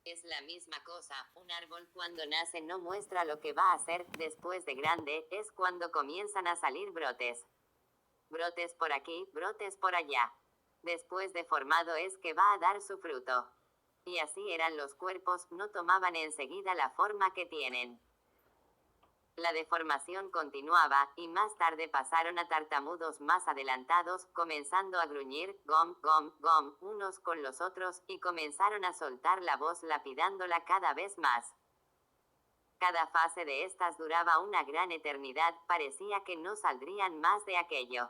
Es la misma cosa, un árbol cuando nace no muestra lo que va a ser, después de grande, es cuando comienzan a salir brotes. Brotes por aquí, brotes por allá. Después de formado es que va a dar su fruto. Y así eran los cuerpos, no tomaban enseguida la forma que tienen. La deformación continuaba, y más tarde pasaron a tartamudos más adelantados, comenzando a gruñir, gom, gom, gom, unos con los otros, y comenzaron a soltar la voz lapidándola cada vez más. Cada fase de estas duraba una gran eternidad, parecía que no saldrían más de aquello.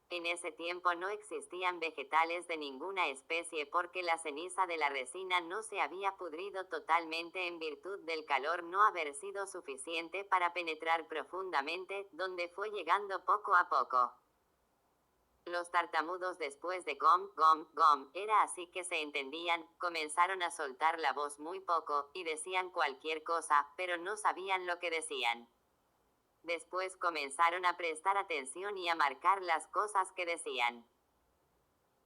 En ese tiempo no existían vegetales de ninguna especie porque la ceniza de la resina no se había pudrido totalmente en virtud del calor no haber sido suficiente para penetrar profundamente, donde fue llegando poco a poco. Los tartamudos después de gom, gom, gom, era así que se entendían, comenzaron a soltar la voz muy poco, y decían cualquier cosa, pero no sabían lo que decían. Después comenzaron a prestar atención y a marcar las cosas que decían.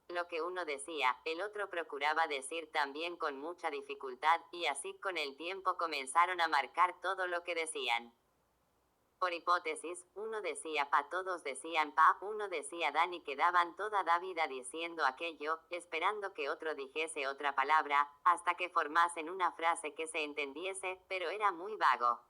Lo que uno decía, el otro procuraba decir también con mucha dificultad, y así con el tiempo comenzaron a marcar todo lo que decían. Por hipótesis, uno decía pa, todos decían pa, uno decía dan y quedaban toda la vida diciendo aquello, esperando que otro dijese otra palabra, hasta que formasen una frase que se entendiese, pero era muy vago.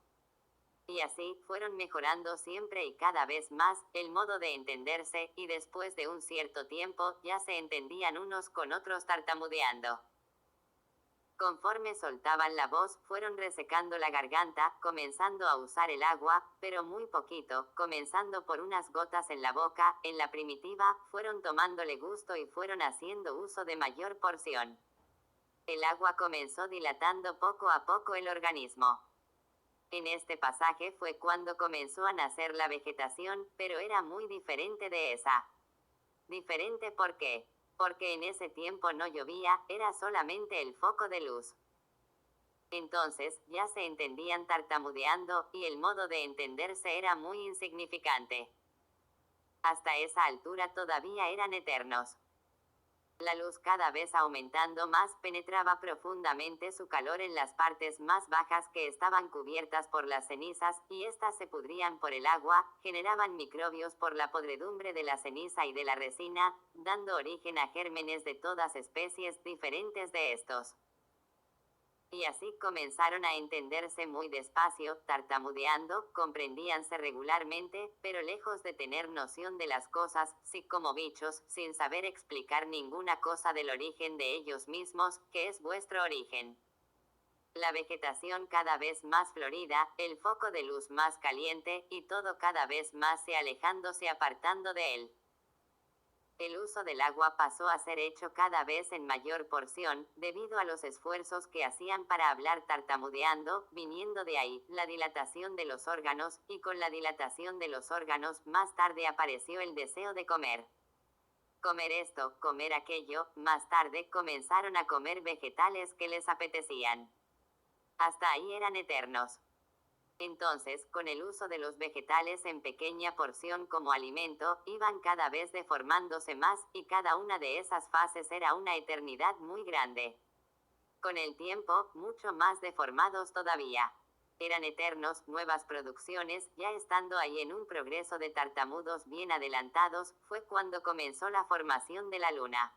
Y así, fueron mejorando siempre y cada vez más, el modo de entenderse, y después de un cierto tiempo, ya se entendían unos con otros tartamudeando. Conforme soltaban la voz, fueron resecando la garganta, comenzando a usar el agua, pero muy poquito, comenzando por unas gotas en la boca, en la primitiva, fueron tomándole gusto y fueron haciendo uso de mayor porción. El agua comenzó dilatando poco a poco el organismo. En este pasaje fue cuando comenzó a nacer la vegetación, pero era muy diferente de esa. Diferente ¿por qué? Porque en ese tiempo no llovía, era solamente el foco de luz. Entonces, ya se entendían tartamudeando, y el modo de entenderse era muy insignificante. Hasta esa altura todavía eran eternos. La luz cada vez aumentando más penetraba profundamente su calor en las partes más bajas que estaban cubiertas por las cenizas, y éstas se pudrían por el agua, generaban microbios por la podredumbre de la ceniza y de la resina, dando origen a gérmenes de todas especies diferentes de estos. Y así comenzaron a entenderse muy despacio, tartamudeando, comprendíanse regularmente, pero lejos de tener noción de las cosas, sí como bichos, sin saber explicar ninguna cosa del origen de ellos mismos, que es vuestro origen. La vegetación cada vez más florida, el foco de luz más caliente, y todo cada vez más se alejándose apartando de él. El uso del agua pasó a ser hecho cada vez en mayor porción, debido a los esfuerzos que hacían para hablar tartamudeando, viniendo de ahí, la dilatación de los órganos, y con la dilatación de los órganos, más tarde apareció el deseo de comer. Comer esto, comer aquello, más tarde comenzaron a comer vegetales que les apetecían. Hasta ahí eran eternos. Entonces, con el uso de los vegetales en pequeña porción como alimento, iban cada vez deformándose más, y cada una de esas fases era una eternidad muy grande. Con el tiempo, mucho más deformados todavía. Eran eternos, nuevas producciones, ya estando ahí en un progreso de tartamudos bien adelantados, fue cuando comenzó la formación de la luna.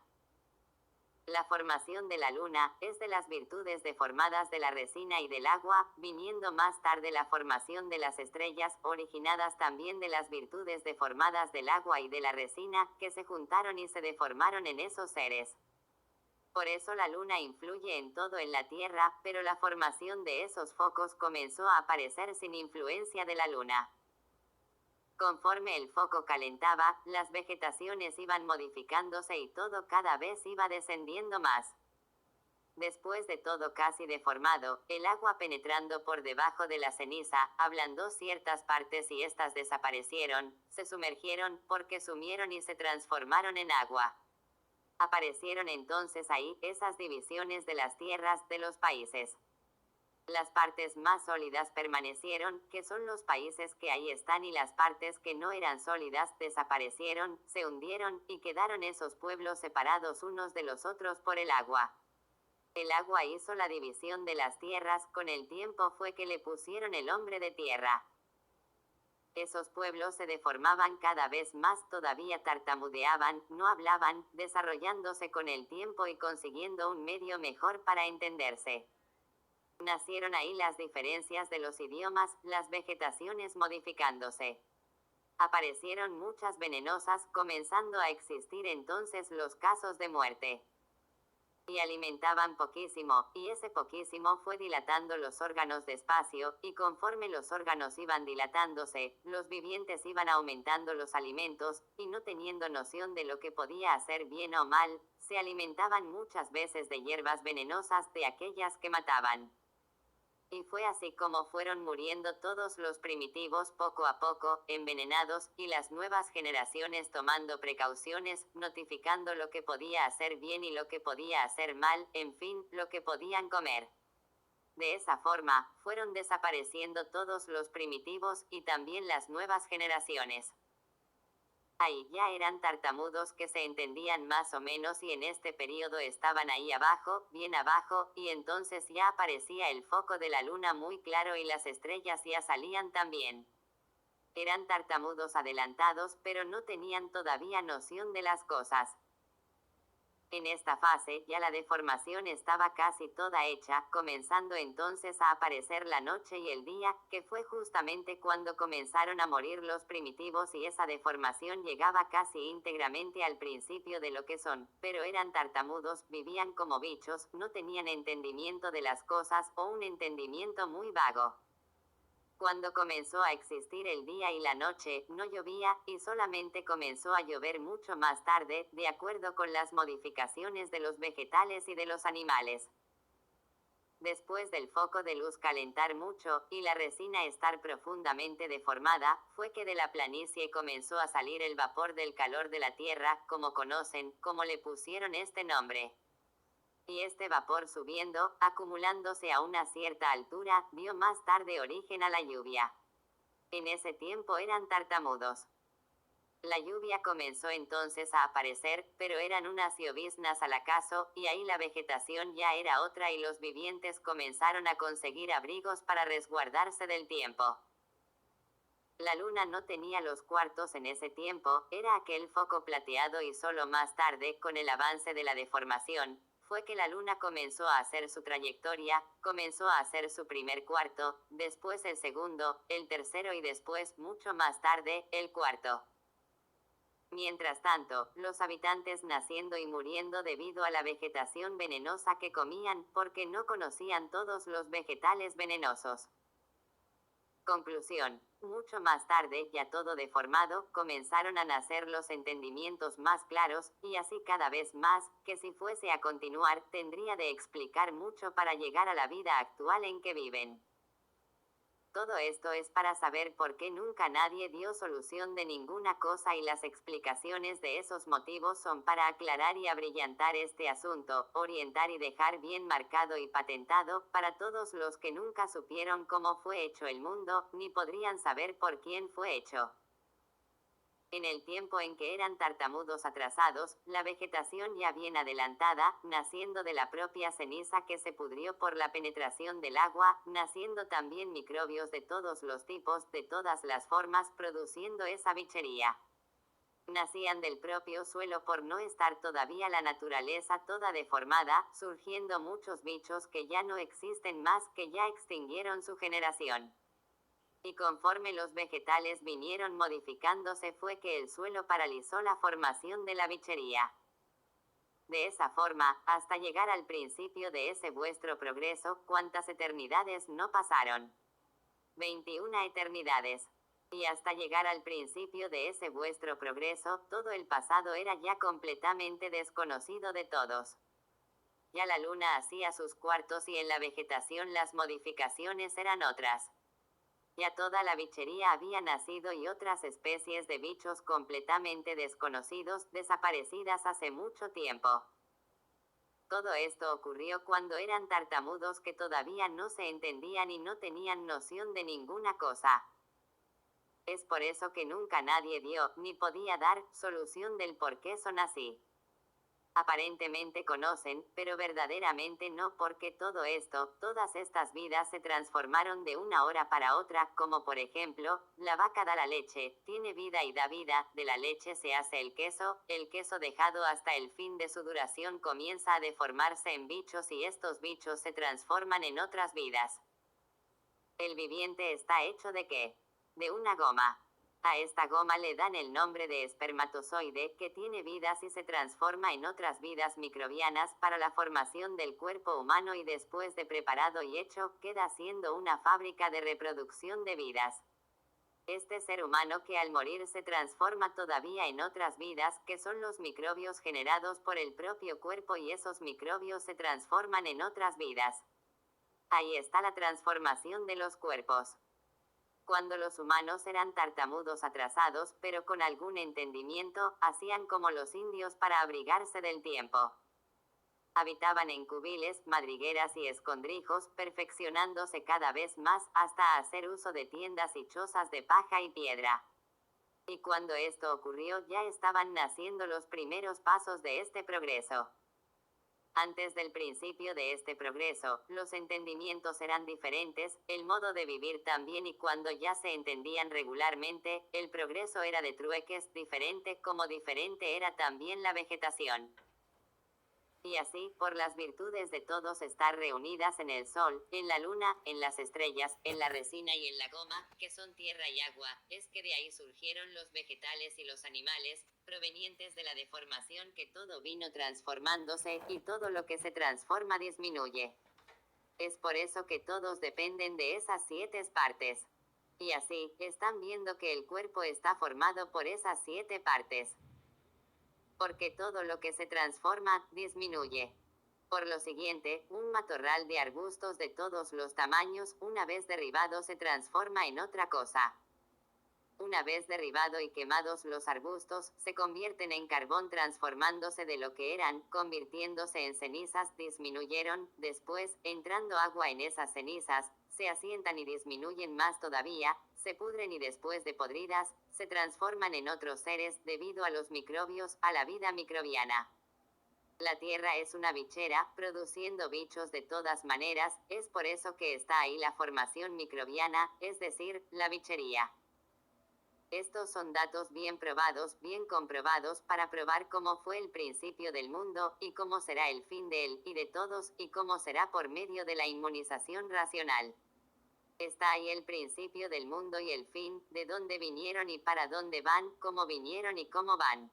La formación de la luna, es de las virtudes deformadas de la resina y del agua, viniendo más tarde la formación de las estrellas, originadas también de las virtudes deformadas del agua y de la resina, que se juntaron y se deformaron en esos seres. Por eso la luna influye en todo en la Tierra, pero la formación de esos focos comenzó a aparecer sin influencia de la luna. Conforme el foco calentaba, las vegetaciones iban modificándose y todo cada vez iba descendiendo más. Después de todo casi deformado, el agua penetrando por debajo de la ceniza, ablandó ciertas partes y éstas desaparecieron, se sumergieron, porque sumieron y se transformaron en agua. Aparecieron entonces ahí, esas divisiones de las tierras, de los países. Las partes más sólidas permanecieron, que son los países que ahí están, y las partes que no eran sólidas desaparecieron, se hundieron, y quedaron esos pueblos separados unos de los otros por el agua. El agua hizo la división de las tierras, con el tiempo fue que le pusieron el hombre de tierra. Esos pueblos se deformaban cada vez más, todavía tartamudeaban, no hablaban, desarrollándose con el tiempo y consiguiendo un medio mejor para entenderse. Nacieron ahí las diferencias de los idiomas, las vegetaciones modificándose. Aparecieron muchas venenosas, comenzando a existir entonces los casos de muerte. Y alimentaban poquísimo, y ese poquísimo fue dilatando los órganos despacio, y conforme los órganos iban dilatándose, los vivientes iban aumentando los alimentos, y no teniendo noción de lo que podía hacer bien o mal, se alimentaban muchas veces de hierbas venenosas, de aquellas que mataban. Y fue así como fueron muriendo todos los primitivos poco a poco, envenenados, y las nuevas generaciones tomando precauciones, notificando lo que podía hacer bien y lo que podía hacer mal, en fin, lo que podían comer. De esa forma, fueron desapareciendo todos los primitivos, y también las nuevas generaciones. Ahí ya eran tartamudos que se entendían más o menos y en este periodo estaban ahí abajo, bien abajo, y entonces ya aparecía el foco de la luna muy claro y las estrellas ya salían también. Eran tartamudos adelantados, pero no tenían todavía noción de las cosas. En esta fase ya la deformación estaba casi toda hecha, comenzando entonces a aparecer la noche y el día, que fue justamente cuando comenzaron a morir los primitivos y esa deformación llegaba casi íntegramente al principio de lo que son, pero eran tartamudos, vivían como bichos, no tenían entendimiento de las cosas o un entendimiento muy vago. Cuando comenzó a existir el día y la noche, no llovía, y solamente comenzó a llover mucho más tarde, de acuerdo con las modificaciones de los vegetales y de los animales. Después del foco de luz calentar mucho, y la resina estar profundamente deformada, fue que de la planicie comenzó a salir el vapor del calor de la tierra, como conocen, como le pusieron este nombre. Y este vapor subiendo, acumulándose a una cierta altura, dio más tarde origen a la lluvia. En ese tiempo eran tartamudos. La lluvia comenzó entonces a aparecer, pero eran unas lloviznas al acaso, y ahí la vegetación ya era otra y los vivientes comenzaron a conseguir abrigos para resguardarse del tiempo. La luna no tenía los cuartos en ese tiempo, era aquel foco plateado y solo más tarde, con el avance de la deformación, fue que la luna comenzó a hacer su trayectoria, comenzó a hacer su primer cuarto, después el segundo, el tercero y después, mucho más tarde, el cuarto. Mientras tanto, los habitantes naciendo y muriendo debido a la vegetación venenosa que comían, porque no conocían todos los vegetales venenosos. Conclusión. Mucho más tarde, ya todo deformado, comenzaron a nacer los entendimientos más claros, y así cada vez más, que si fuese a continuar, tendría de explicar mucho para llegar a la vida actual en que viven. Todo esto es para saber por qué nunca nadie dio solución de ninguna cosa y las explicaciones de esos motivos son para aclarar y abrillantar este asunto, orientar y dejar bien marcado y patentado, para todos los que nunca supieron cómo fue hecho el mundo, ni podrían saber por quién fue hecho. En el tiempo en que eran tartamudos atrasados, la vegetación ya bien adelantada, naciendo de la propia ceniza que se pudrió por la penetración del agua, naciendo también microbios de todos los tipos, de todas las formas, produciendo esa bichería. Nacían del propio suelo por no estar todavía la naturaleza toda deformada, surgiendo muchos bichos que ya no existen más, que ya extinguieron su generación. Y conforme los vegetales vinieron modificándose fue que el suelo paralizó la formación de la bichería. De esa forma, hasta llegar al principio de ese vuestro progreso, ¿cuántas eternidades no pasaron? 21 eternidades. Y hasta llegar al principio de ese vuestro progreso, todo el pasado era ya completamente desconocido de todos. Ya la luna hacía sus cuartos y en la vegetación las modificaciones eran otras. Ya toda la bichería había nacido y otras especies de bichos completamente desconocidos, desaparecidas hace mucho tiempo. Todo esto ocurrió cuando eran tartamudos que todavía no se entendían y no tenían noción de ninguna cosa. Es por eso que nunca nadie dio, ni podía dar, solución del por qué son así. Aparentemente conocen, pero verdaderamente no, porque todo esto, todas estas vidas se transformaron de una hora para otra, como por ejemplo, la vaca da la leche, tiene vida y da vida, de la leche se hace el queso dejado hasta el fin de su duración comienza a deformarse en bichos y estos bichos se transforman en otras vidas. El viviente está hecho ¿de qué? De una goma. A esta goma le dan el nombre de espermatozoide, que tiene vidas y se transforma en otras vidas microbianas para la formación del cuerpo humano y después de preparado y hecho, queda siendo una fábrica de reproducción de vidas. Este ser humano que al morir se transforma todavía en otras vidas, que son los microbios generados por el propio cuerpo y esos microbios se transforman en otras vidas. Ahí está la transformación de los cuerpos. Cuando los humanos eran tartamudos atrasados, pero con algún entendimiento, hacían como los indios para abrigarse del tiempo. Habitaban en cubiles, madrigueras y escondrijos, perfeccionándose cada vez más, hasta hacer uso de tiendas y chozas de paja y piedra. Y cuando esto ocurrió ya estaban naciendo los primeros pasos de este progreso. Antes del principio de este progreso, los entendimientos eran diferentes, el modo de vivir también y cuando ya se entendían regularmente, el progreso era de trueques diferente como diferente era también la vegetación. Y así, por las virtudes de todos estar reunidas en el sol, en la luna, en las estrellas, en la resina y en la goma, que son tierra y agua, es que de ahí surgieron los vegetales y los animales, provenientes de la deformación que todo vino transformándose, y todo lo que se transforma disminuye. Es por eso que todos dependen de esas 7 partes. Y así, están viendo que el cuerpo está formado por esas 7 partes. Porque todo lo que se transforma, disminuye. Por lo siguiente, un matorral de arbustos de todos los tamaños, una vez derribado se transforma en otra cosa. Una vez derribado y quemados los arbustos, se convierten en carbón transformándose de lo que eran, convirtiéndose en cenizas, disminuyeron, después, entrando agua en esas cenizas, se asientan y disminuyen más todavía, se pudren y después de podridas, se transforman en otros seres, debido a los microbios, a la vida microbiana. La tierra es una bichera, produciendo bichos de todas maneras, es por eso que está ahí la formación microbiana, es decir, la bichería. Estos son datos bien probados, bien comprobados, para probar cómo fue el principio del mundo, y cómo será el fin de él, y de todos, y cómo será por medio de la inmunización racional. Está ahí el principio del mundo y el fin, de dónde vinieron y para dónde van, cómo vinieron y cómo van.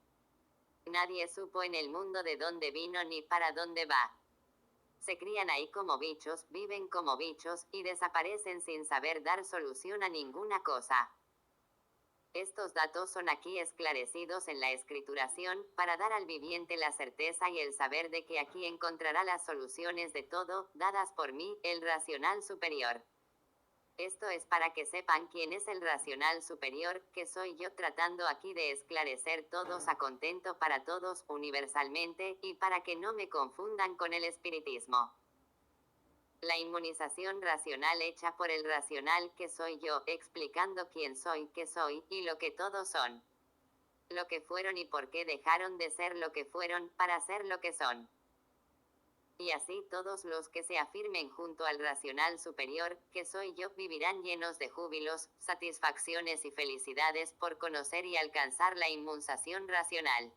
Nadie supo en el mundo de dónde vino ni para dónde va. Se crían ahí como bichos, viven como bichos, y desaparecen sin saber dar solución a ninguna cosa. Estos datos son aquí esclarecidos en la escrituración, para dar al viviente la certeza y el saber de que aquí encontrará las soluciones de todo, dadas por mí, el racional superior. Esto es para que sepan quién es el racional superior, que soy yo tratando aquí de esclarecer todos a contento para todos, universalmente, y para que no me confundan con el espiritismo. La inmunización racional hecha por el racional que soy yo, explicando quién soy, qué soy, y lo que todos son. Lo que fueron y por qué dejaron de ser lo que fueron, para ser lo que son. Y así todos los que se afirmen junto al racional superior, que soy yo, vivirán llenos de júbilos, satisfacciones y felicidades por conocer y alcanzar la inmunización racional.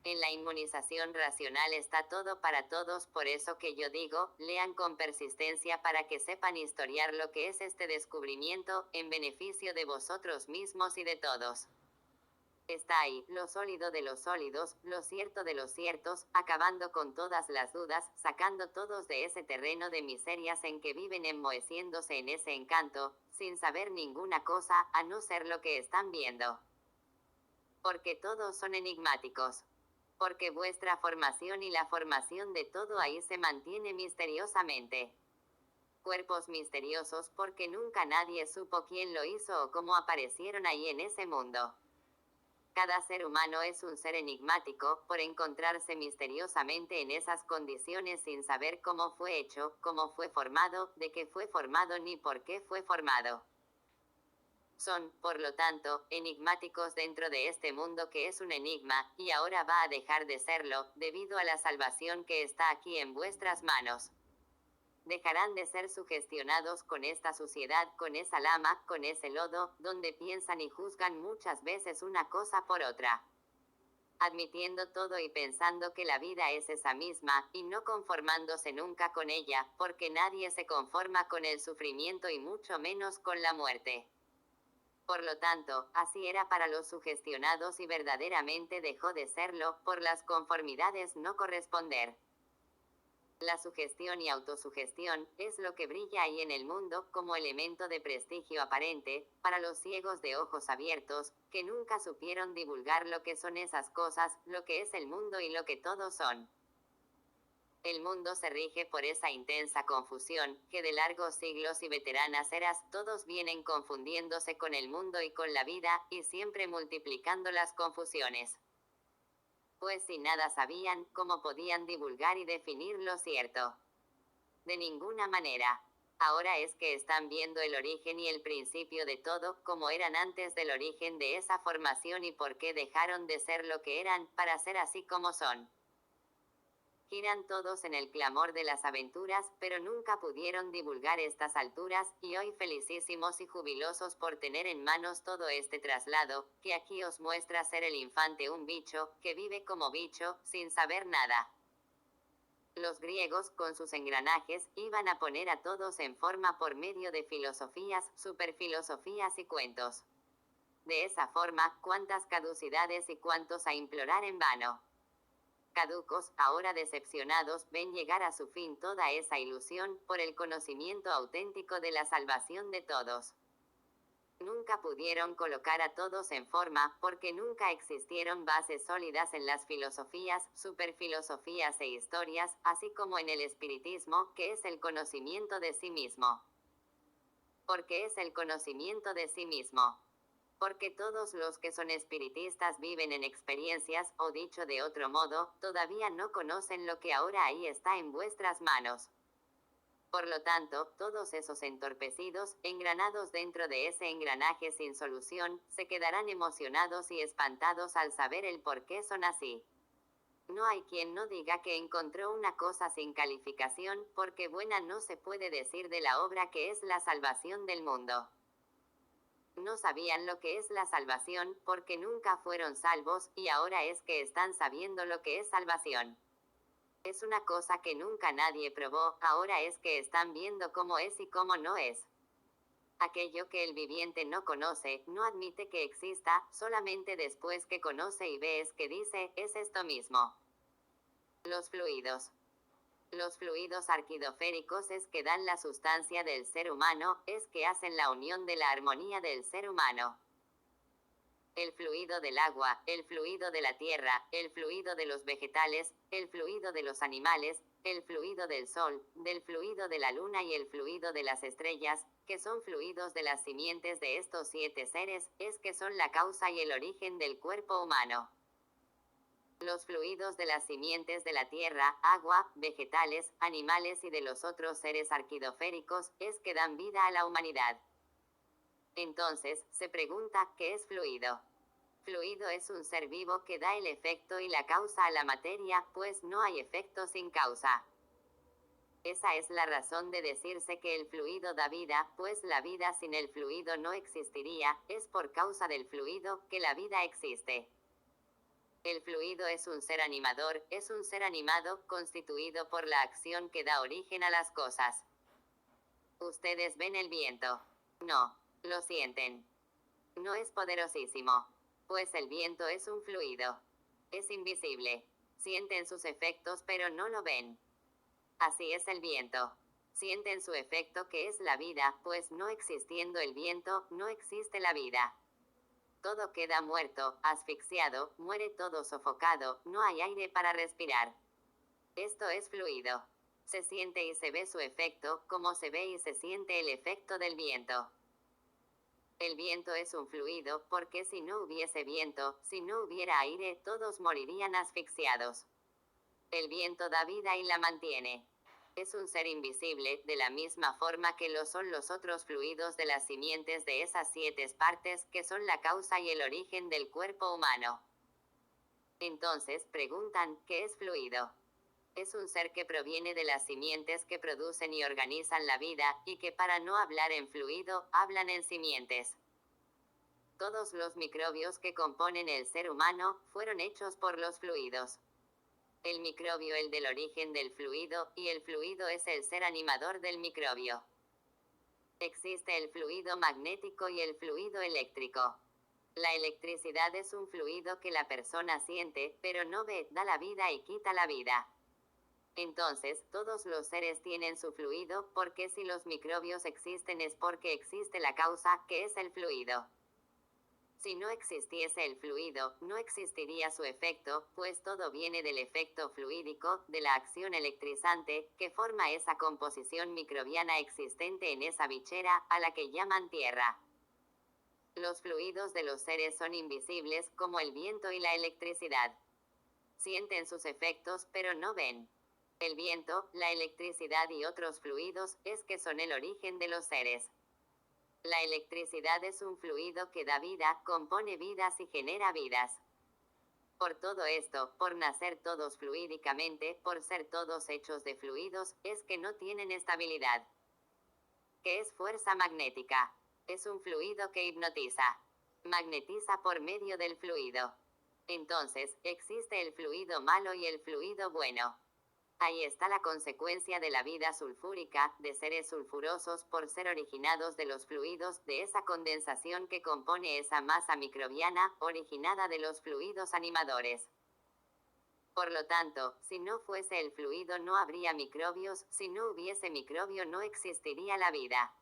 En la inmunización racional está todo para todos, por eso que yo digo, lean con persistencia para que sepan historiar lo que es este descubrimiento, en beneficio de vosotros mismos y de todos. Está ahí, lo sólido de los sólidos, lo cierto de los ciertos, acabando con todas las dudas, sacando todos de ese terreno de miserias en que viven enmoheciéndose en ese encanto, sin saber ninguna cosa, a no ser lo que están viendo. Porque todos son enigmáticos. Porque vuestra formación y la formación de todo ahí se mantiene misteriosamente. Cuerpos misteriosos porque nunca nadie supo quién lo hizo o cómo aparecieron ahí en ese mundo. Cada ser humano es un ser enigmático, por encontrarse misteriosamente en esas condiciones sin saber cómo fue hecho, cómo fue formado, de qué fue formado ni por qué fue formado. Son, por lo tanto, enigmáticos dentro de este mundo que es un enigma, y ahora va a dejar de serlo, debido a la salvación que está aquí en vuestras manos. Dejarán de ser sugestionados con esta suciedad, con esa lama, con ese lodo, donde piensan y juzgan muchas veces una cosa por otra. Admitiendo todo y pensando que la vida es esa misma, y no conformándose nunca con ella, porque nadie se conforma con el sufrimiento y mucho menos con la muerte. Por lo tanto, así era para los sugestionados y verdaderamente dejó de serlo, por las conformidades no corresponder. La sugestión y autosugestión es lo que brilla ahí en el mundo como elemento de prestigio aparente, para los ciegos de ojos abiertos, que nunca supieron divulgar lo que son esas cosas, lo que es el mundo y lo que todos son. El mundo se rige por esa intensa confusión, que de largos siglos y veteranas eras, todos vienen confundiéndose con el mundo y con la vida, y siempre multiplicando las confusiones. Pues si nada sabían, ¿cómo podían divulgar y definir lo cierto? De ninguna manera. Ahora es que están viendo el origen y el principio de todo, como eran antes del origen de esa formación y por qué dejaron de ser lo que eran, para ser así como son. Giran todos en el clamor de las aventuras, pero nunca pudieron divulgar estas alturas, y hoy felicísimos y jubilosos por tener en manos todo este traslado, que aquí os muestra ser el infante un bicho, que vive como bicho, sin saber nada. Los griegos, con sus engranajes, iban a poner a todos en forma por medio de filosofías, superfilosofías y cuentos. De esa forma, cuántas caducidades y cuántos a implorar en vano. Caducos, ahora decepcionados, ven llegar a su fin toda esa ilusión, por el conocimiento auténtico de la salvación de todos. Nunca pudieron colocar a todos en forma, porque nunca existieron bases sólidas en las filosofías, superfilosofías e historias, así como en el espiritismo, que es el conocimiento de sí mismo. Porque es el conocimiento de sí mismo. Porque todos los que son espiritistas viven en experiencias, o dicho de otro modo, todavía no conocen lo que ahora ahí está en vuestras manos. Por lo tanto, todos esos entorpecidos, engranados dentro de ese engranaje sin solución, se quedarán emocionados y espantados al saber el por qué son así. No hay quien no diga que encontró una cosa sin calificación, porque buena no se puede decir de la obra que es la salvación del mundo. No sabían lo que es la salvación, porque nunca fueron salvos, y ahora es que están sabiendo lo que es salvación. Es una cosa que nunca nadie probó, ahora es que están viendo cómo es y cómo no es. Aquello que el viviente no conoce, no admite que exista, solamente después que conoce y ve es que dice, es esto mismo. Los fluidos. Los fluidos arquidoféricos es que dan la sustancia del ser humano, es que hacen la unión de la armonía del ser humano. El fluido del agua, el fluido de la tierra, el fluido de los vegetales, el fluido de los animales, el fluido del sol, del fluido de la luna y el fluido de las estrellas, que son fluidos de las simientes de estos 7 seres, es que son la causa y el origen del cuerpo humano. Los fluidos de las simientes de la tierra, agua, vegetales, animales y de los otros seres arquidoféricos, es que dan vida a la humanidad. Entonces, se pregunta, ¿qué es fluido? Fluido es un ser vivo que da el efecto y la causa a la materia, pues no hay efecto sin causa. Esa es la razón de decirse que el fluido da vida, pues la vida sin el fluido no existiría, es por causa del fluido que la vida existe. El fluido es un ser animador, es un ser animado, constituido por la acción que da origen a las cosas. ¿Ustedes ven el viento? No. Lo sienten. No es poderosísimo. Pues el viento es un fluido. Es invisible. Sienten sus efectos pero no lo ven. Así es el viento. Sienten su efecto que es la vida, pues no existiendo el viento, no existe la vida. Todo queda muerto, asfixiado, muere todo sofocado, no hay aire para respirar. Esto es fluido. Se siente y se ve su efecto, como se ve y se siente el efecto del viento. El viento es un fluido, porque si no hubiese viento, si no hubiera aire, todos morirían asfixiados. El viento da vida y la mantiene. Es un ser invisible, de la misma forma que lo son los otros fluidos de las simientes de esas 7 partes, que son la causa y el origen del cuerpo humano. Entonces, preguntan, ¿qué es fluido? Es un ser que proviene de las simientes que producen y organizan la vida, y que para no hablar en fluido, hablan en simientes. Todos los microbios que componen el ser humano, fueron hechos por los fluidos. El microbio el del origen del fluido, y el fluido es el ser animador del microbio. Existe el fluido magnético y el fluido eléctrico. La electricidad es un fluido que la persona siente, pero no ve, da la vida y quita la vida. Entonces, todos los seres tienen su fluido, porque si los microbios existen es porque existe la causa, que es el fluido. Si no existiese el fluido, no existiría su efecto, pues todo viene del efecto fluídico, de la acción electrizante, que forma esa composición microbiana existente en esa bichera, a la que llaman tierra. Los fluidos de los seres son invisibles, como el viento y la electricidad. Sienten sus efectos, pero no ven. El viento, la electricidad y otros fluidos, es que son el origen de los seres. La electricidad es un fluido que da vida, compone vidas y genera vidas. Por todo esto, por nacer todos fluídicamente, por ser todos hechos de fluidos, es que no tienen estabilidad. ¿Qué es fuerza magnética? Es un fluido que hipnotiza. Magnetiza por medio del fluido. Entonces, existe el fluido malo y el fluido bueno. Ahí está la consecuencia de la vida sulfúrica, de seres sulfurosos por ser originados de los fluidos, de esa condensación que compone esa masa microbiana, originada de los fluidos animadores. Por lo tanto, si no fuese el fluido no habría microbios, si no hubiese microbio no existiría la vida.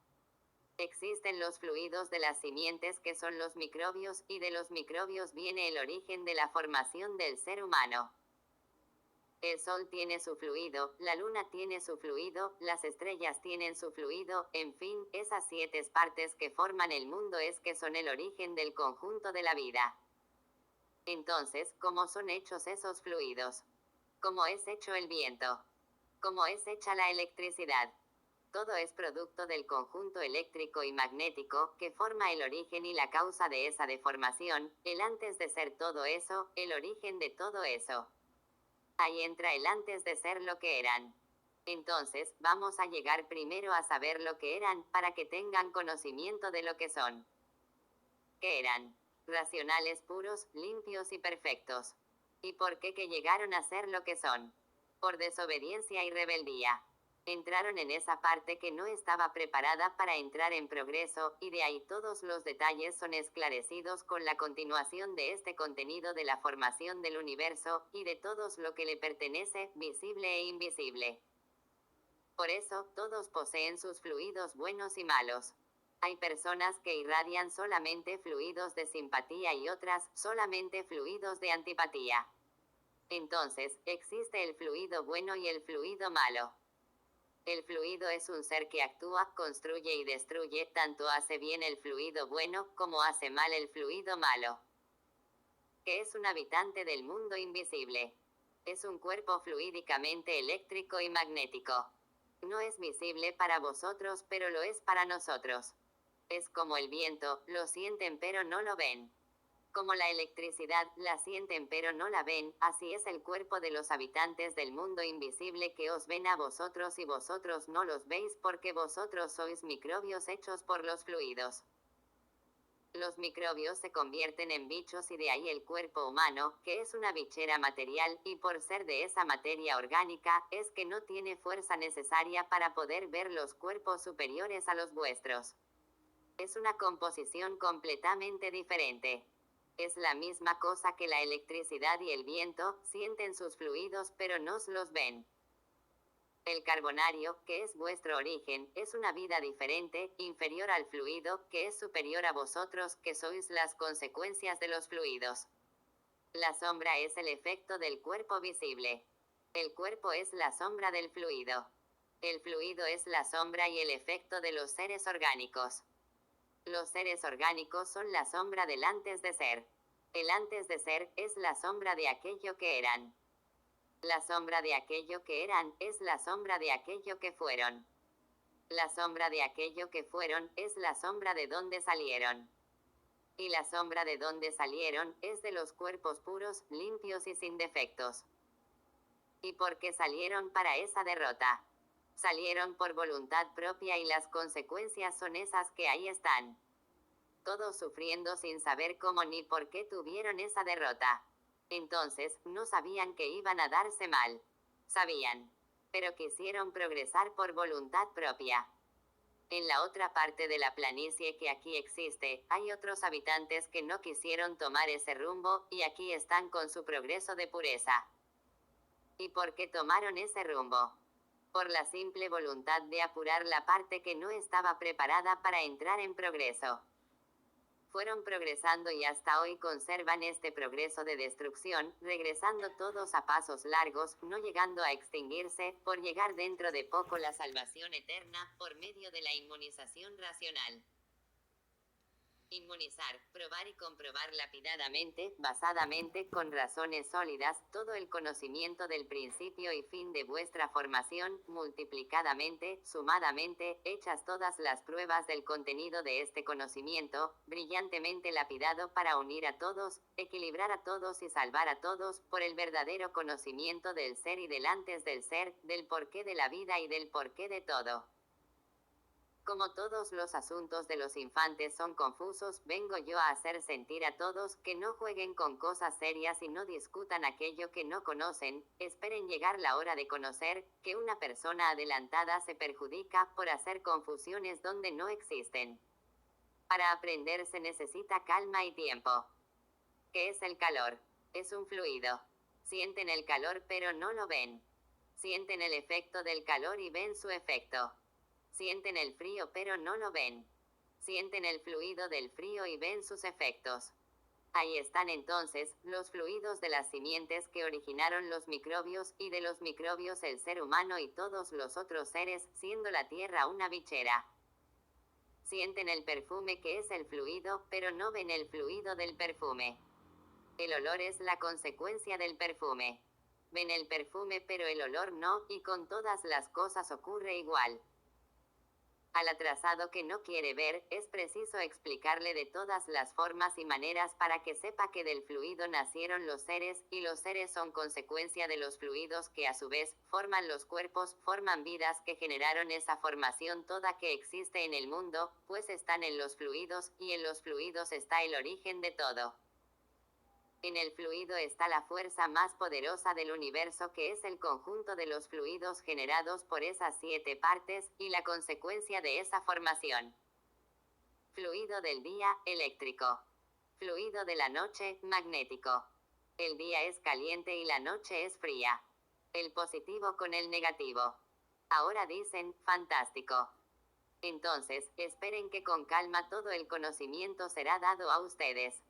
Existen los fluidos de las simientes que son los microbios, y de los microbios viene el origen de la formación del ser humano. El sol tiene su fluido, la luna tiene su fluido, las estrellas tienen su fluido, en fin, esas 7 partes que forman el mundo es que son el origen del conjunto de la vida. Entonces, ¿cómo son hechos esos fluidos? ¿Cómo es hecho el viento? ¿Cómo es hecha la electricidad? Todo es producto del conjunto eléctrico y magnético, que forma el origen y la causa de esa deformación, el antes de ser todo eso, el origen de todo eso. Ahí entra el antes de ser lo que eran. Entonces, vamos a llegar primero a saber lo que eran, para que tengan conocimiento de lo que son. ¿Qué eran? Racionales puros, limpios y perfectos. ¿Y por qué que llegaron a ser lo que son? Por desobediencia y rebeldía. Entraron en esa parte que no estaba preparada para entrar en progreso, y de ahí todos los detalles son esclarecidos con la continuación de este contenido de la formación del universo, y de todos lo que le pertenece, visible e invisible. Por eso, todos poseen sus fluidos buenos y malos. Hay personas que irradian solamente fluidos de simpatía y otras, solamente fluidos de antipatía. Entonces, existe el fluido bueno y el fluido malo. El fluido es un ser que actúa, construye y destruye, tanto hace bien el fluido bueno, como hace mal el fluido malo. ¿Qué es un habitante del mundo invisible? Es un cuerpo fluídicamente eléctrico y magnético. No es visible para vosotros, pero lo es para nosotros. Es como el viento, lo sienten pero no lo ven. Como la electricidad, la sienten pero no la ven, así es el cuerpo de los habitantes del mundo invisible que os ven a vosotros y vosotros no los veis porque vosotros sois microbios hechos por los fluidos. Los microbios se convierten en bichos y de ahí el cuerpo humano, que es una bichera material, y por ser de esa materia orgánica, es que no tiene fuerza necesaria para poder ver los cuerpos superiores a los vuestros. Es una composición completamente diferente. Es la misma cosa que la electricidad y el viento, sienten sus fluidos pero no los ven. El carbonario, que es vuestro origen, es una vida diferente, inferior al fluido, que es superior a vosotros, que sois las consecuencias de los fluidos. La sombra es el efecto del cuerpo visible. El cuerpo es la sombra del fluido. El fluido es la sombra y el efecto de los seres orgánicos. Los seres orgánicos son la sombra del antes de ser. El antes de ser es la sombra de aquello que eran. La sombra de aquello que eran es la sombra de aquello que fueron. La sombra de aquello que fueron es la sombra de donde salieron. Y la sombra de donde salieron es de los cuerpos puros, limpios y sin defectos. ¿Y por qué salieron para esa derrota? Salieron por voluntad propia y las consecuencias son esas que ahí están. Todos sufriendo sin saber cómo ni por qué tuvieron esa derrota. Entonces, no sabían que iban a darse mal. Sabían. Pero quisieron progresar por voluntad propia. En la otra parte de la planicie que aquí existe, hay otros habitantes que no quisieron tomar ese rumbo, y aquí están con su progreso de pureza. ¿Y por qué tomaron ese rumbo? Por la simple voluntad de apurar la parte que no estaba preparada para entrar en progreso. Fueron progresando y hasta hoy conservan este progreso de destrucción, regresando todos a pasos largos, no llegando a extinguirse, por llegar dentro de poco la salvación eterna, por medio de la inmunización racional. Inmunizar, probar y comprobar lapidadamente, basadamente, con razones sólidas, todo el conocimiento del principio y fin de vuestra formación, multiplicadamente, sumadamente, hechas todas las pruebas del contenido de este conocimiento, brillantemente lapidado para unir a todos, equilibrar a todos y salvar a todos, por el verdadero conocimiento del ser y del antes del ser, del porqué de la vida y del porqué de todo. Como todos los asuntos de los infantes son confusos, vengo yo a hacer sentir a todos que no jueguen con cosas serias y no discutan aquello que no conocen, esperen llegar la hora de conocer, que una persona adelantada se perjudica por hacer confusiones donde no existen. Para aprender se necesita calma y tiempo. ¿Qué es el calor? Es un fluido. Sienten el calor pero no lo ven. Sienten el efecto del calor y ven su efecto. Sienten el frío pero no lo ven. Sienten el fluido del frío y ven sus efectos. Ahí están entonces, los fluidos de las simientes que originaron los microbios, y de los microbios el ser humano y todos los otros seres, siendo la tierra una bichera. Sienten el perfume que es el fluido, pero no ven el fluido del perfume. El olor es la consecuencia del perfume. Ven el perfume pero el olor no, y con todas las cosas ocurre igual. Al atrasado que no quiere ver, es preciso explicarle de todas las formas y maneras para que sepa que del fluido nacieron los seres, y los seres son consecuencia de los fluidos que a su vez, forman los cuerpos, forman vidas que generaron esa formación toda que existe en el mundo, pues están en los fluidos, y en los fluidos está el origen de todo. En el fluido está la fuerza más poderosa del universo, que es el conjunto de los fluidos generados por esas 7 partes, y la consecuencia de esa formación. Fluido del día, eléctrico. Fluido de la noche, magnético. El día es caliente y la noche es fría. El positivo con el negativo. Ahora dicen, fantástico. Entonces, esperen que con calma todo el conocimiento será dado a ustedes.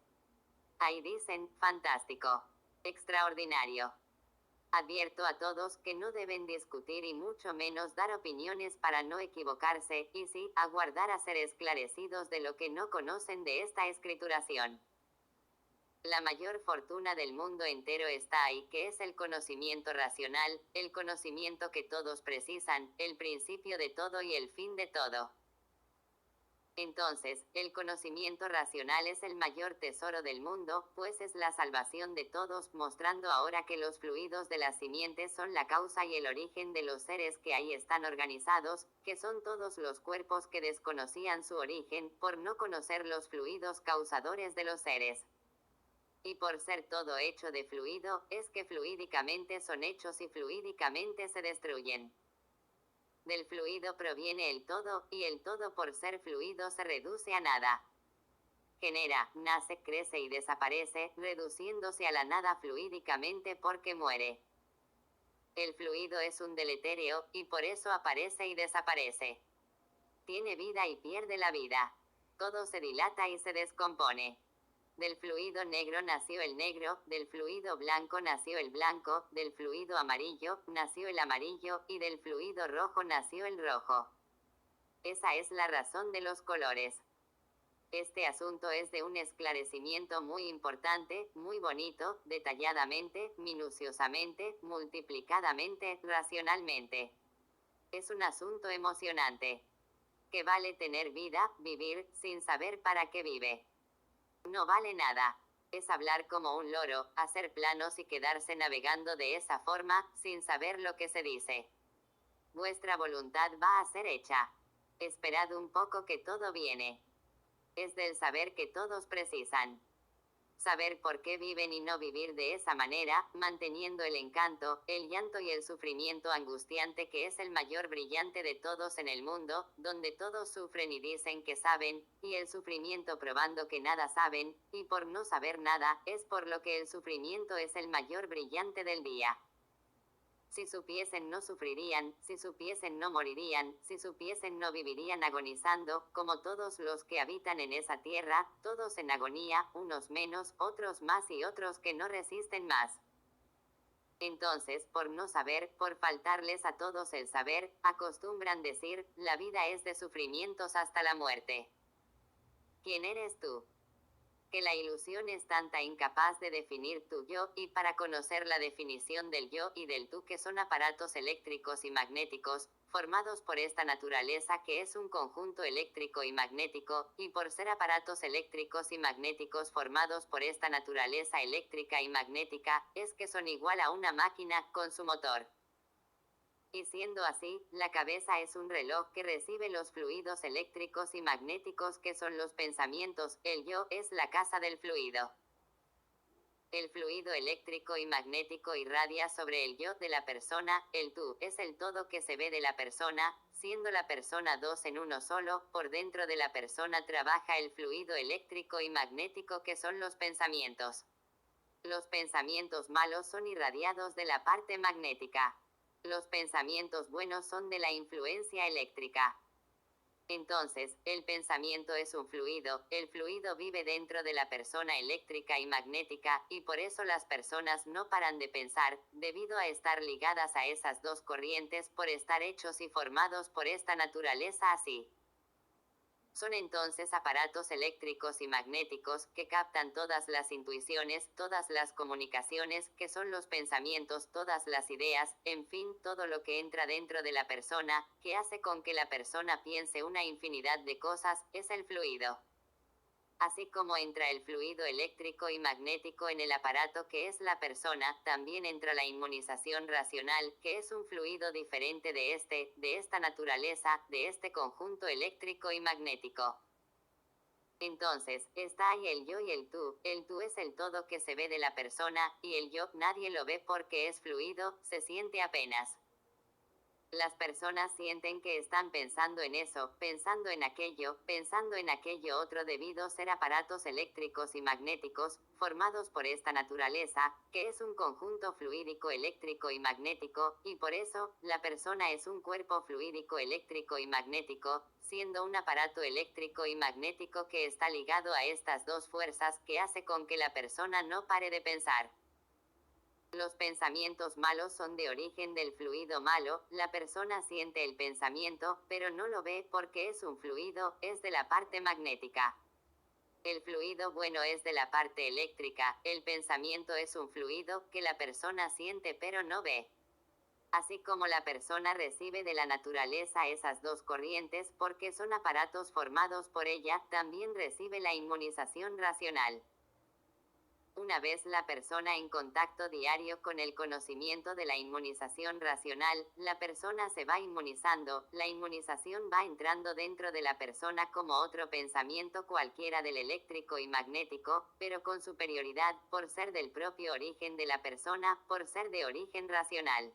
Ahí dicen, fantástico. Extraordinario. Advierto a todos que no deben discutir y mucho menos dar opiniones para no equivocarse, y sí, aguardar a ser esclarecidos de lo que no conocen de esta escrituración. La mayor fortuna del mundo entero está ahí, que es el conocimiento racional, el conocimiento que todos precisan, el principio de todo y el fin de todo. Entonces, el conocimiento racional es el mayor tesoro del mundo, pues es la salvación de todos, mostrando ahora que los fluidos de las simientes son la causa y el origen de los seres que ahí están organizados, que son todos los cuerpos que desconocían su origen, por no conocer los fluidos causadores de los seres. Y por ser todo hecho de fluido, es que fluídicamente son hechos y fluídicamente se destruyen. Del fluido proviene el todo, y el todo por ser fluido se reduce a nada. Genera, nace, crece y desaparece, reduciéndose a la nada fluídicamente porque muere. El fluido es un deleterio, y por eso aparece y desaparece. Tiene vida y pierde la vida. Todo se dilata y se descompone. Del fluido negro nació el negro, del fluido blanco nació el blanco, del fluido amarillo nació el amarillo, y del fluido rojo nació el rojo. Esa es la razón de los colores. Este asunto es de un esclarecimiento muy importante, muy bonito, detalladamente, minuciosamente, multiplicadamente, racionalmente. Es un asunto emocionante. Que vale tener vida, vivir, sin saber para qué vive. No vale nada. Es hablar como un loro, hacer planos y quedarse navegando de esa forma, sin saber lo que se dice. Vuestra voluntad va a ser hecha. Esperad un poco que todo viene. Es del saber que todos precisan. Saber por qué viven y no vivir de esa manera, manteniendo el encanto, el llanto y el sufrimiento angustiante que es el mayor brillante de todos en el mundo, donde todos sufren y dicen que saben, y el sufrimiento probando que nada saben, y por no saber nada, es por lo que el sufrimiento es el mayor brillante del día. Si supiesen no sufrirían, si supiesen no morirían, si supiesen no vivirían agonizando, como todos los que habitan en esa tierra, todos en agonía, unos menos, otros más y otros que no resisten más. Entonces, por no saber, por faltarles a todos el saber, acostumbran decir, la vida es de sufrimientos hasta la muerte. ¿Quién eres tú? Que la ilusión es tanta incapaz de definir tu yo, y para conocer la definición del yo y del tú que son aparatos eléctricos y magnéticos, formados por esta naturaleza que es un conjunto eléctrico y magnético, y por ser aparatos eléctricos y magnéticos formados por esta naturaleza eléctrica y magnética, es que son igual a una máquina, con su motor. Y siendo así, la cabeza es un reloj que recibe los fluidos eléctricos y magnéticos que son los pensamientos, el yo es la casa del fluido. El fluido eléctrico y magnético irradia sobre el yo de la persona, el tú es el todo que se ve de la persona, siendo la persona dos en uno solo, por dentro de la persona trabaja el fluido eléctrico y magnético que son los pensamientos. Los pensamientos malos son irradiados de la parte magnética. Los pensamientos buenos son de la influencia eléctrica. Entonces, el pensamiento es un fluido, el fluido vive dentro de la persona eléctrica y magnética, y por eso las personas no paran de pensar, debido a estar ligadas a esas dos corrientes por estar hechos y formados por esta naturaleza así. Son entonces aparatos eléctricos y magnéticos que captan todas las intuiciones, todas las comunicaciones, que son los pensamientos, todas las ideas, en fin, todo lo que entra dentro de la persona, que hace con que la persona piense una infinidad de cosas, es el fluido. Así como entra el fluido eléctrico y magnético en el aparato que es la persona, también entra la inmunización racional, que es un fluido diferente de esta naturaleza, de este conjunto eléctrico y magnético. Entonces, está ahí el yo y el tú es el todo que se ve de la persona, y el yo nadie lo ve porque es fluido, se siente apenas. Las personas sienten que están pensando en eso, pensando en aquello otro debido a ser aparatos eléctricos y magnéticos, formados por esta naturaleza, que es un conjunto fluídico eléctrico y magnético, y por eso, la persona es un cuerpo fluídico eléctrico y magnético, siendo un aparato eléctrico y magnético que está ligado a estas dos fuerzas que hace con que la persona no pare de pensar. Los pensamientos malos son de origen del fluido malo, la persona siente el pensamiento, pero no lo ve porque es un fluido, es de la parte magnética. El fluido bueno es de la parte eléctrica, el pensamiento es un fluido que la persona siente pero no ve. Así como la persona recibe de la naturaleza esas dos corrientes porque son aparatos formados por ella, también recibe la inmunización racional. Una vez la persona en contacto diario con el conocimiento de la inmunización racional, la persona se va inmunizando, la inmunización va entrando dentro de la persona como otro pensamiento cualquiera del eléctrico y magnético, pero con superioridad, por ser del propio origen de la persona, por ser de origen racional.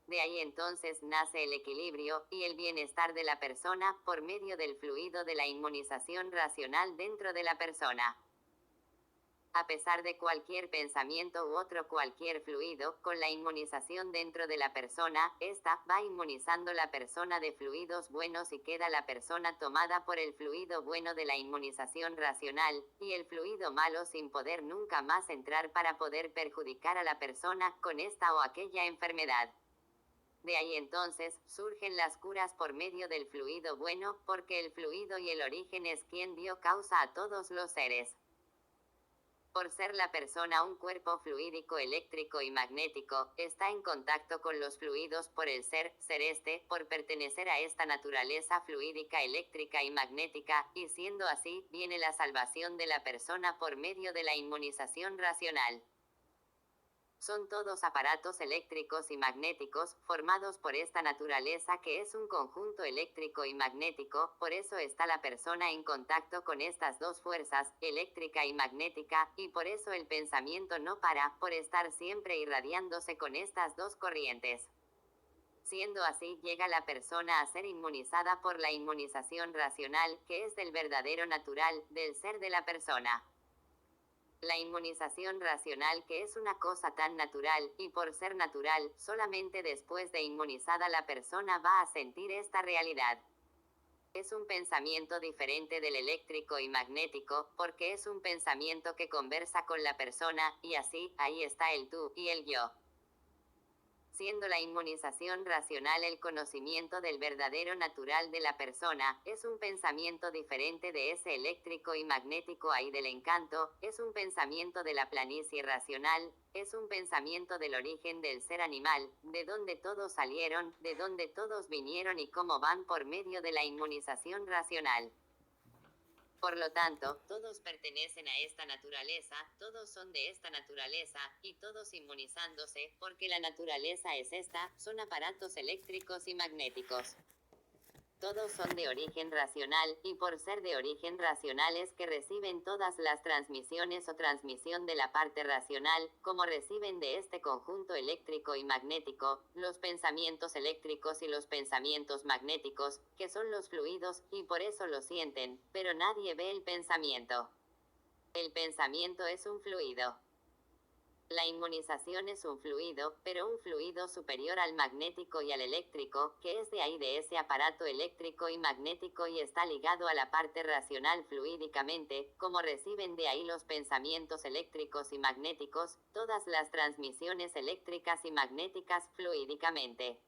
De ahí entonces nace el equilibrio y el bienestar de la persona por medio del fluido de la inmunización racional dentro de la persona. A pesar de cualquier pensamiento u otro cualquier fluido, con la inmunización dentro de la persona, esta va inmunizando la persona de fluidos buenos y queda la persona tomada por el fluido bueno de la inmunización racional, y el fluido malo sin poder nunca más entrar para poder perjudicar a la persona con esta o aquella enfermedad. De ahí entonces, surgen las curas por medio del fluido bueno, porque el fluido y el origen es quien dio causa a todos los seres. Por ser la persona un cuerpo fluídico eléctrico y magnético, está en contacto con los fluidos por el ser este, por pertenecer a esta naturaleza fluídica eléctrica y magnética, y siendo así, viene la salvación de la persona por medio de la inmunización racional. Son todos aparatos eléctricos y magnéticos, formados por esta naturaleza que es un conjunto eléctrico y magnético, por eso está la persona en contacto con estas dos fuerzas, eléctrica y magnética, y por eso el pensamiento no para, por estar siempre irradiándose con estas dos corrientes. Siendo así, llega la persona a ser inmunizada por la inmunización racional, que es del verdadero natural, del ser de la persona. La inmunización racional, que es una cosa tan natural, y por ser natural, solamente después de inmunizada la persona va a sentir esta realidad. Es un pensamiento diferente del eléctrico y magnético, porque es un pensamiento que conversa con la persona, y así, ahí está el tú y el yo. Siendo la inmunización racional el conocimiento del verdadero natural de la persona, es un pensamiento diferente de ese eléctrico y magnético ahí del encanto, es un pensamiento de la planicie racional, es un pensamiento del origen del ser animal, de donde todos salieron, de donde todos vinieron y cómo van por medio de la inmunización racional. Por lo tanto, todos pertenecen a esta naturaleza, todos son de esta naturaleza, y todos inmunizándose, porque la naturaleza es esta, son aparatos eléctricos y magnéticos. Todos son de origen racional, y por ser de origen racional es que reciben todas las transmisiones o transmisión de la parte racional, como reciben de este conjunto eléctrico y magnético, los pensamientos eléctricos y los pensamientos magnéticos, que son los fluidos, y por eso lo sienten, pero nadie ve el pensamiento. El pensamiento es un fluido. La inmunización es un fluido, pero un fluido superior al magnético y al eléctrico, que es de ahí de ese aparato eléctrico y magnético y está ligado a la parte racional fluídicamente, como reciben de ahí los pensamientos eléctricos y magnéticos, todas las transmisiones eléctricas y magnéticas fluídicamente.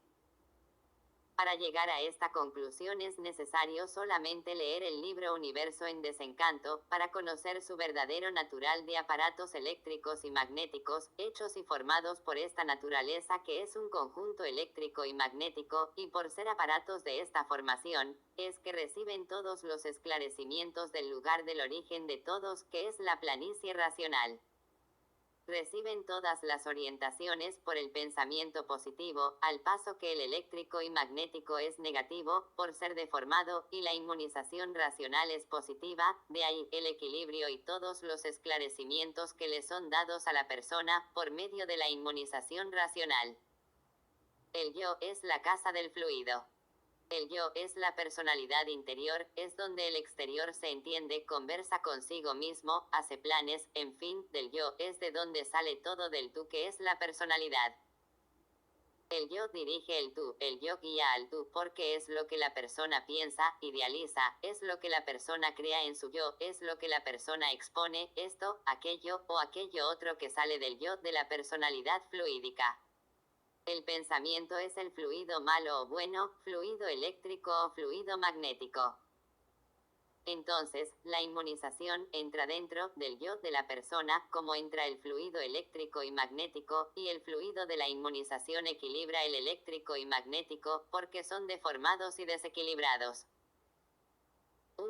Para llegar a esta conclusión es necesario solamente leer el libro Universo en Desencanto, para conocer su verdadero natural de aparatos eléctricos y magnéticos, hechos y formados por esta naturaleza que es un conjunto eléctrico y magnético, y por ser aparatos de esta formación, es que reciben todos los esclarecimientos del lugar del origen de todos, que es la planicie racional. Reciben todas las orientaciones por el pensamiento positivo, al paso que el eléctrico y magnético es negativo, por ser deformado, y la inmunización racional es positiva, de ahí el equilibrio y todos los esclarecimientos que le son dados a la persona, por medio de la inmunización racional. El yo es la casa del fluido. El yo es la personalidad interior, es donde el exterior se entiende, conversa consigo mismo, hace planes, en fin, del yo es de donde sale todo del tú que es la personalidad. El yo dirige el yo guía al tú porque es lo que la persona piensa, idealiza, es lo que la persona crea en su yo, es lo que la persona expone, esto, aquello o aquello otro que sale del yo de la personalidad fluídica. El pensamiento es el fluido malo o bueno, fluido eléctrico o fluido magnético. Entonces, la inmunización entra dentro del yo de la persona, como entra el fluido eléctrico y magnético, y el fluido de la inmunización equilibra el eléctrico y magnético, porque son deformados y desequilibrados.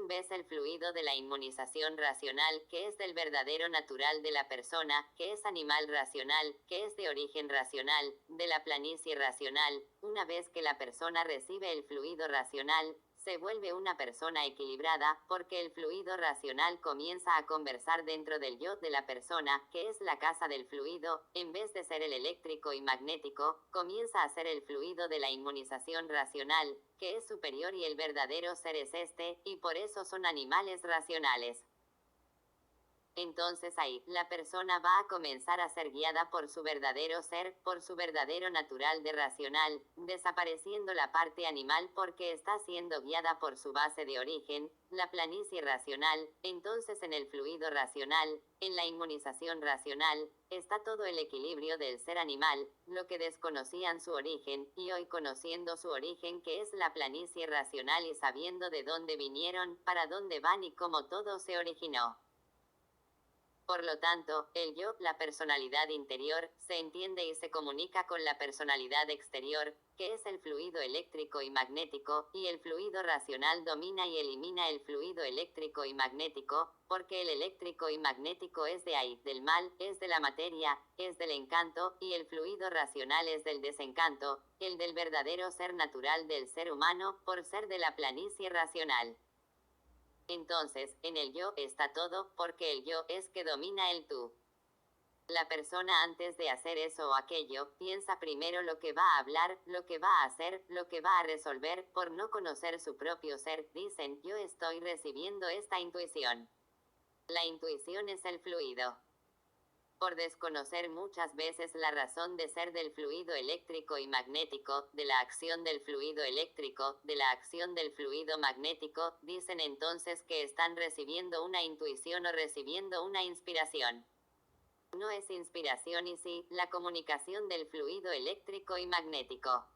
Vez el fluido de la inmunización racional, que es del verdadero natural de la persona, que es animal racional, que es de origen racional, de la planicie racional, una vez que la persona recibe el fluido racional, se vuelve una persona equilibrada, porque el fluido racional comienza a conversar dentro del yo de la persona, que es la casa del fluido, en vez de ser el eléctrico y magnético, comienza a ser el fluido de la inmunización racional, que es superior y el verdadero ser es este, y por eso son animales racionales. Entonces ahí, la persona va a comenzar a ser guiada por su verdadero ser, por su verdadero natural de racional, desapareciendo la parte animal porque está siendo guiada por su base de origen, la planicie racional. Entonces en el fluido racional, en la inmunización racional, está todo el equilibrio del ser animal, lo que desconocían su origen, y hoy conociendo su origen que es la planicie racional y sabiendo de dónde vinieron, para dónde van y cómo todo se originó. Por lo tanto, el yo, la personalidad interior, se entiende y se comunica con la personalidad exterior, que es el fluido eléctrico y magnético, y el fluido racional domina y elimina el fluido eléctrico y magnético, porque el eléctrico y magnético es de ahí, del mal, es de la materia, es del encanto, y el fluido racional es del desencanto, el del verdadero ser natural del ser humano, por ser de la planicie racional. Entonces, en el yo está todo, porque el yo es que domina el tú. La persona antes de hacer eso o aquello, piensa primero lo que va a hablar, lo que va a hacer, lo que va a resolver, por no conocer su propio ser, dicen, yo estoy recibiendo esta intuición. La intuición es el fluido. Por desconocer muchas veces la razón de ser del fluido eléctrico y magnético, de la acción del fluido eléctrico, de la acción del fluido magnético, dicen entonces que están recibiendo una intuición o recibiendo una inspiración. No es inspiración y sí, la comunicación del fluido eléctrico y magnético.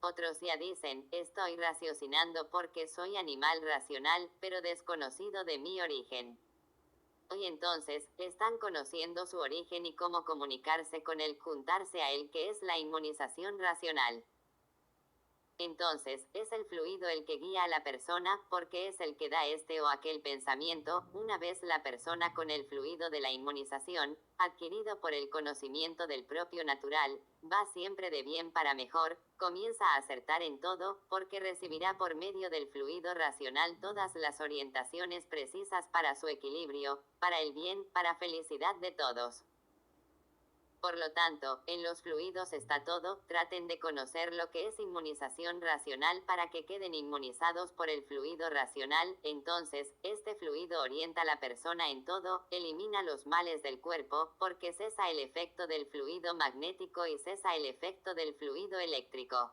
Otros ya dicen, estoy raciocinando porque soy animal racional, pero desconocido de mi origen. Hoy entonces, están conociendo su origen y cómo comunicarse con él, juntarse a él, que es la inmunización racional. Entonces, es el fluido el que guía a la persona, porque es el que da este o aquel pensamiento, una vez la persona con el fluido de la inmunización, adquirido por el conocimiento del propio natural, va siempre de bien para mejor, comienza a acertar en todo, porque recibirá por medio del fluido racional todas las orientaciones precisas para su equilibrio, para el bien, para felicidad de todos. Por lo tanto, en los fluidos está todo, traten de conocer lo que es inmunización racional para que queden inmunizados por el fluido racional, entonces, este fluido orienta a la persona en todo, elimina los males del cuerpo, porque cesa el efecto del fluido magnético y cesa el efecto del fluido eléctrico.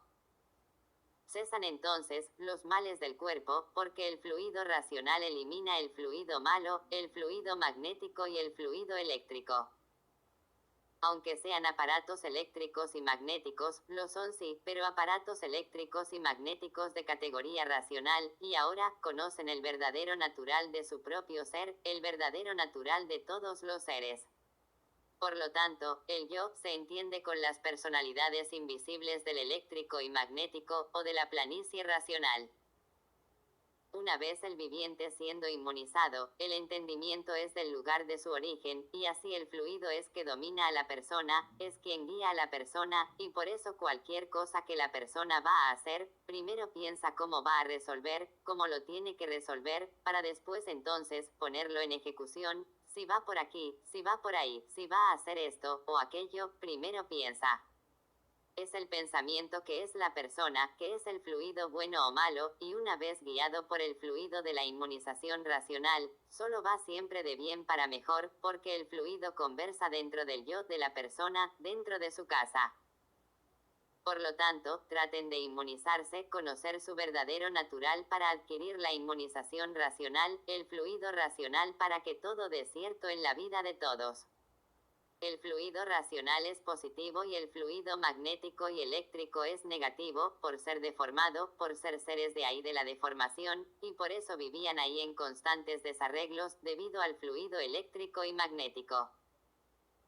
Cesan entonces los males del cuerpo, porque el fluido racional elimina el fluido malo, el fluido magnético y el fluido eléctrico. Aunque sean aparatos eléctricos y magnéticos, lo son sí, pero aparatos eléctricos y magnéticos de categoría racional, y ahora, conocen el verdadero natural de su propio ser, el verdadero natural de todos los seres. Por lo tanto, el yo se entiende con las personalidades invisibles del eléctrico y magnético, o de la planicie racional. Una vez el viviente siendo inmunizado, el entendimiento es del lugar de su origen, y así el fluido es que domina a la persona, es quien guía a la persona, y por eso cualquier cosa que la persona va a hacer, primero piensa cómo va a resolver, cómo lo tiene que resolver, para después entonces ponerlo en ejecución, si va por aquí, si va por ahí, si va a hacer esto o aquello, primero piensa. Es el pensamiento que es la persona, que es el fluido bueno o malo, y una vez guiado por el fluido de la inmunización racional, solo va siempre de bien para mejor, porque el fluido conversa dentro del yo de la persona, dentro de su casa. Por lo tanto, traten de inmunizarse, conocer su verdadero natural para adquirir la inmunización racional, el fluido racional para que todo dé cierto en la vida de todos. El fluido racional es positivo y el fluido magnético y eléctrico es negativo, por ser deformado, por ser seres de ahí de la deformación, y por eso vivían ahí en constantes desarreglos, debido al fluido eléctrico y magnético.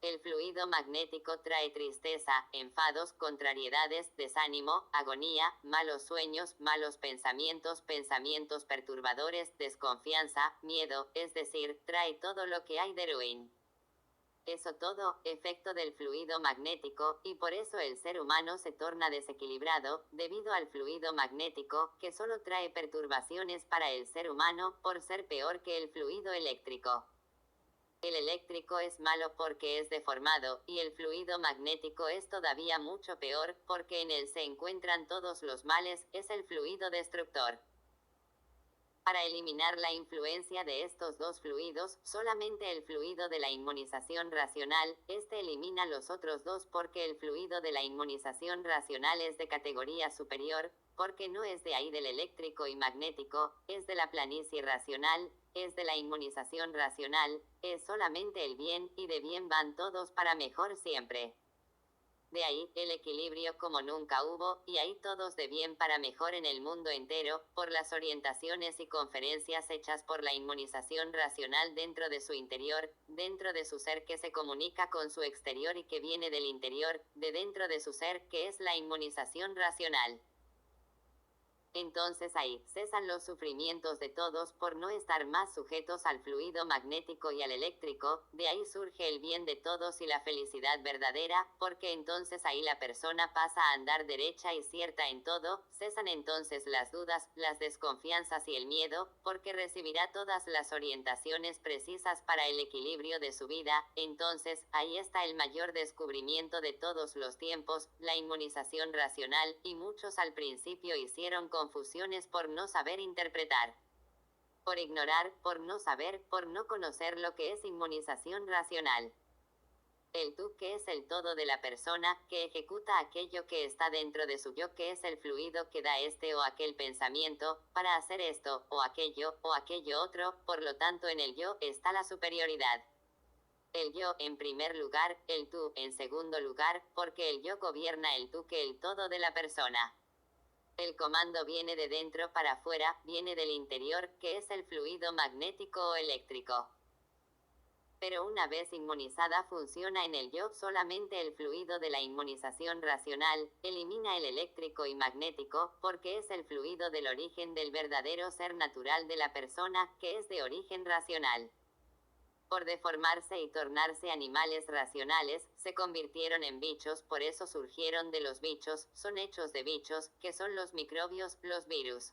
El fluido magnético trae tristeza, enfados, contrariedades, desánimo, agonía, malos sueños, malos pensamientos, pensamientos perturbadores, desconfianza, miedo, es decir, trae todo lo que hay de ruin. Eso todo, efecto del fluido magnético, y por eso el ser humano se torna desequilibrado, debido al fluido magnético, que solo trae perturbaciones para el ser humano, por ser peor que el fluido eléctrico. El eléctrico es malo porque es deformado, y el fluido magnético es todavía mucho peor, porque en él se encuentran todos los males, es el fluido destructor. Para eliminar la influencia de estos dos fluidos, solamente el fluido de la inmunización racional, este elimina los otros dos porque el fluido de la inmunización racional es de categoría superior, porque no es de ahí del eléctrico y magnético, es de la planicie racional, es de la inmunización racional, es solamente el bien, y de bien van todos para mejor siempre. De ahí, el equilibrio como nunca hubo, y ahí todos de bien para mejor en el mundo entero, por las orientaciones y conferencias hechas por la inmunización racional dentro de su interior, dentro de su ser que se comunica con su exterior y que viene del interior, de dentro de su ser, que es la inmunización racional. Entonces ahí cesan los sufrimientos de todos por no estar más sujetos al fluido magnético y al eléctrico, de ahí surge el bien de todos y la felicidad verdadera, porque entonces ahí la persona pasa a andar derecha y cierta en todo, cesan entonces las dudas, las desconfianzas y el miedo, porque recibirá todas las orientaciones precisas para el equilibrio de su vida, entonces ahí está el mayor descubrimiento de todos los tiempos, la inmunización racional, y muchos al principio hicieron confusiones por no saber interpretar, por ignorar, por no saber, por no conocer lo que es inmunización racional. El tú, que es el todo de la persona, que ejecuta aquello que está dentro de su yo, que es el fluido que da este o aquel pensamiento, para hacer esto, o aquello otro, por lo tanto en el yo está la superioridad. El yo en primer lugar, el tú en segundo lugar, porque el yo gobierna el tú, que el todo de la persona. El comando viene de dentro para afuera, viene del interior, que es el fluido magnético o eléctrico. Pero una vez inmunizada funciona en el yo solamente el fluido de la inmunización racional, elimina el eléctrico y magnético, porque es el fluido del origen del verdadero ser natural de la persona, que es de origen racional. Por deformarse y tornarse animales racionales, se convirtieron en bichos, por eso surgieron de los bichos, son hechos de bichos, que son los microbios, los virus.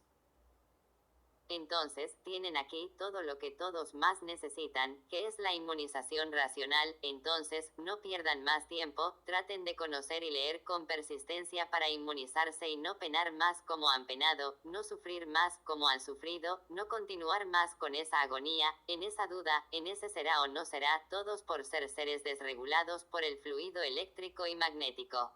Entonces, tienen aquí todo lo que todos más necesitan, que es la inmunización racional, entonces, no pierdan más tiempo, traten de conocer y leer con persistencia para inmunizarse y no penar más como han penado, no sufrir más como han sufrido, no continuar más con esa agonía, en esa duda, en ese será o no será, todos por ser seres desregulados por el fluido eléctrico y magnético.